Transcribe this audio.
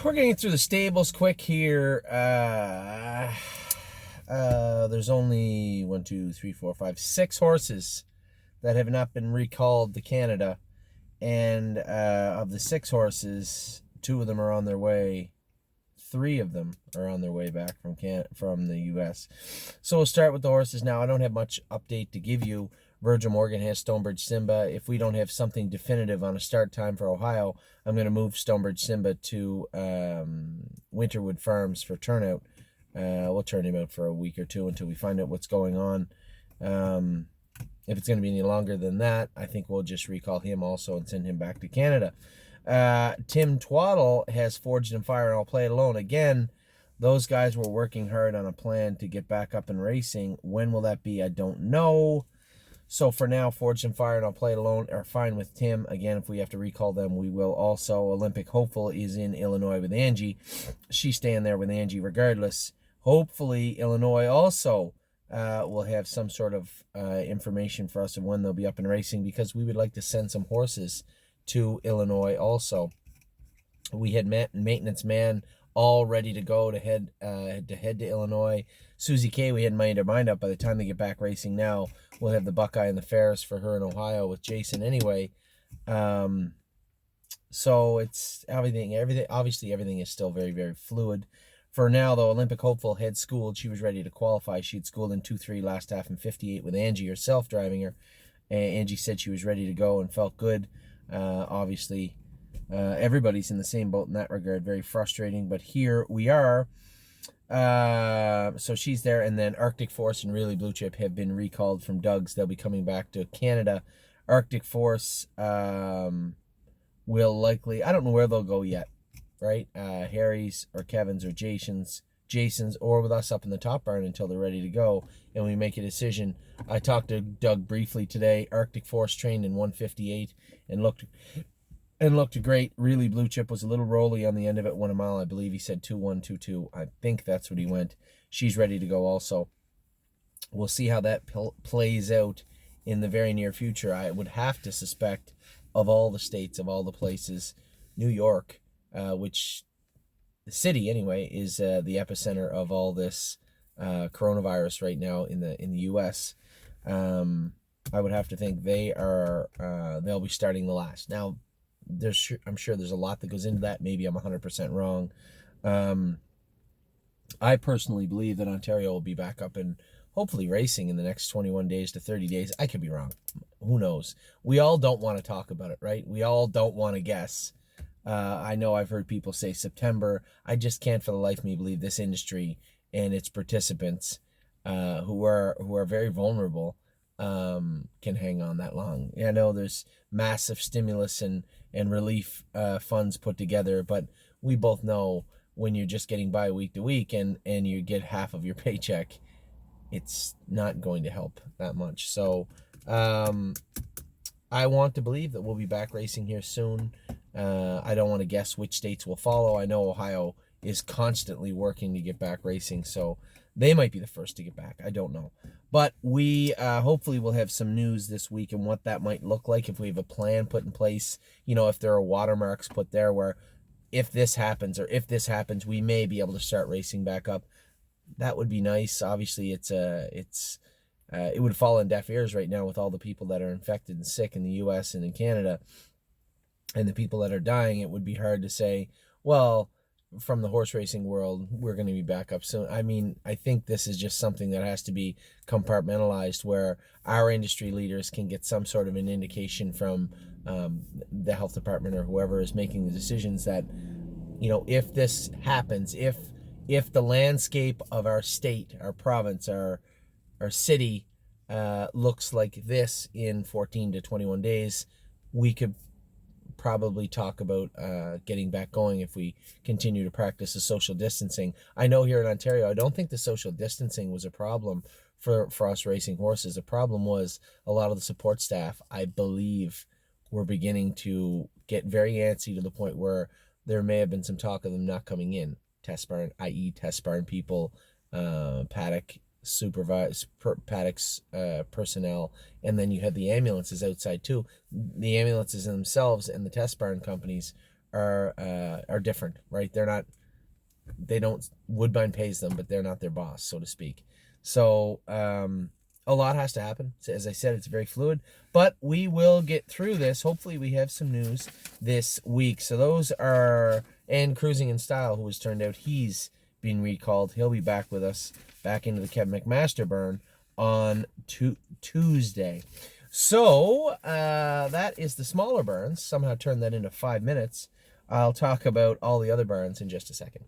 we're getting through the stables quick here. There's only 1, 2, 3, 4, 5, 6 horses that have not been recalled to Canada, and of the 6 horses, 2 of them are on their way. 3 of them are on their way back from the U.S. So we'll start with the horses now. I don't have much update to give you. Virgil Morgan has Stonebridge Simba. If we don't have something definitive on a start time for Ohio, I'm going to move Stonebridge Simba to Winterwood Farms for turnout. We'll turn him out for a week or two until we find out what's going on. If it's going to be any longer than that, I think we'll just recall him also and send him back to Canada. Tim Twaddle has Forged in Fire, and I'll Play It Alone. Again, those guys were working hard on a plan to get back up and racing. When will that be? I don't know. So for now, Forged in Fire and I'll Play It Alone are fine with Tim. Again, if we have to recall them, we will also. Olympic Hopeful is in Illinois with Angie. She's staying there with Angie regardless. Hopefully, Illinois also will have some sort of information for us of when they'll be up and racing, because we would like to send some horses to Illinois also. We had Maintenance Man all ready to go to head to Illinois. Susie K, we had made our mind up. By the time they get back racing now, we'll have the Buckeye and the Ferris for her in Ohio with Jason anyway. So it's everything. Obviously, everything is still very, very fluid. For now, though, Olympic Hopeful had schooled. She was ready to qualify. She'd schooled in 2-3 last half and 58 with Angie herself driving her. And Angie said she was ready to go and felt good. Obviously, everybody's in the same boat in that regard. Very frustrating, but here we are. So she's there, and then Arctic Force and Really Blue Chip have been recalled from Doug's. They'll be coming back to Canada. Arctic Force will likely, I don't know where they'll go yet, right? Harry's or Kevin's or Jason's, or with us up in the Top Barn until they're ready to go and we make a decision. I talked to Doug briefly today. Arctic Force trained in 158 and looked great. Really Blue Chip was a little rolly on the end of it, 1 mile. I believe he said 2:1:22. I think that's what he went. She's ready to go also. We'll see how that plays out in the very near future. I would have to suspect, of all the states, of all the places, New York, which the city anyway is the epicenter of all this coronavirus right now in the U.S. I would have to think they'll be starting the last. Now, I'm sure there's a lot that goes into that. Maybe I'm 100% wrong. I personally believe that Ontario will be back up and hopefully racing in the next 21 days to 30 days. I could be wrong. Who knows? We all don't want to talk about it, right? We all don't want to guess. I know I've heard people say September. I just can't for the life of me believe this industry and its participants, who are very vulnerable, can hang on that long. Yeah, I know there's massive stimulus and relief funds put together, but we both know when you're just getting by week to week and you get half of your paycheck, it's not going to help that much. So I want to believe that we'll be back racing here soon. I don't want to guess which states will follow. I know Ohio is constantly working to get back racing, so they might be the first to get back. I don't know. But we hopefully will have some news this week and what that might look like, if we have a plan put in place. You know, if there are watermarks put there where if this happens or if this happens, we may be able to start racing back up. That would be nice. Obviously, it would fall on deaf ears right now with all the people that are infected and sick in the U.S. and in Canada, and the people that are dying. It would be hard to say, well, from the horse racing world, we're going to be back up soon. I mean, I think this is just something that has to be compartmentalized, where our industry leaders can get some sort of an indication from the health department or whoever is making the decisions that, you know, if this happens, if the landscape of our state, our province, our city looks like this in 14 to 21 days, we could probably talk about getting back going if we continue to practice the social distancing. I know here in Ontario, I don't think the social distancing was a problem for us racing horses. The problem was a lot of the support staff, I believe, were beginning to get very antsy to the point where there may have been some talk of them not coming in. Test barn, i.e. test barn people, paddock paddocks personnel, and then you had the ambulances outside too. The ambulances themselves and the test barn companies are different, right? They don't, Woodbine pays them, but they're not their boss, so to speak. So a lot has to happen. So, as I said, it's very fluid, but we will get through this. Hopefully we have some news this week. So those are, and Cruising in Style, who has turned out he's been recalled. He'll be back with us, back into the Kevin McMaster burn on Tuesday. So that is the smaller burns. Somehow turned that into 5 minutes. I'll talk about all the other burns in just a second.